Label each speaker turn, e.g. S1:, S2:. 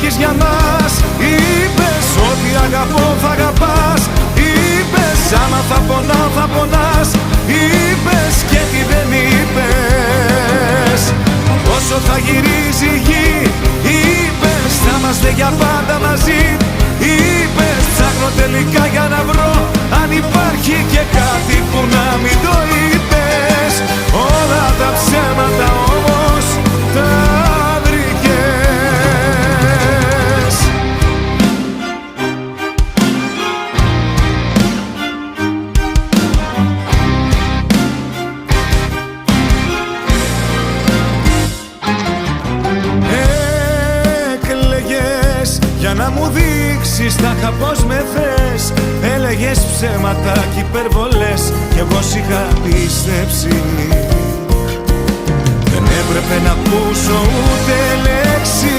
S1: έχεις για μας. Είπες ότι αγαπώ θα αγαπάς. Είπες άμα θα πονάω θα πονάς. Είπες και τι δεν είπες, όσο θα γυρίζει η γη. Είπες θα είμαστε για πάντα μαζί. Είπες ψάχνω τελικά για να βρω αν υπάρχει και κάτι που να μην το είπες. Όλα τα ψέματα όμως τα βρήκες. Έκλαιγες για να μου δείξεις τάχα πως με θες. Έλεγες ψέματα κι υπερβολές κι εγώ σ' είχα πίστεψει. Δεν έπρεπε να ακούσω ούτε λέξη.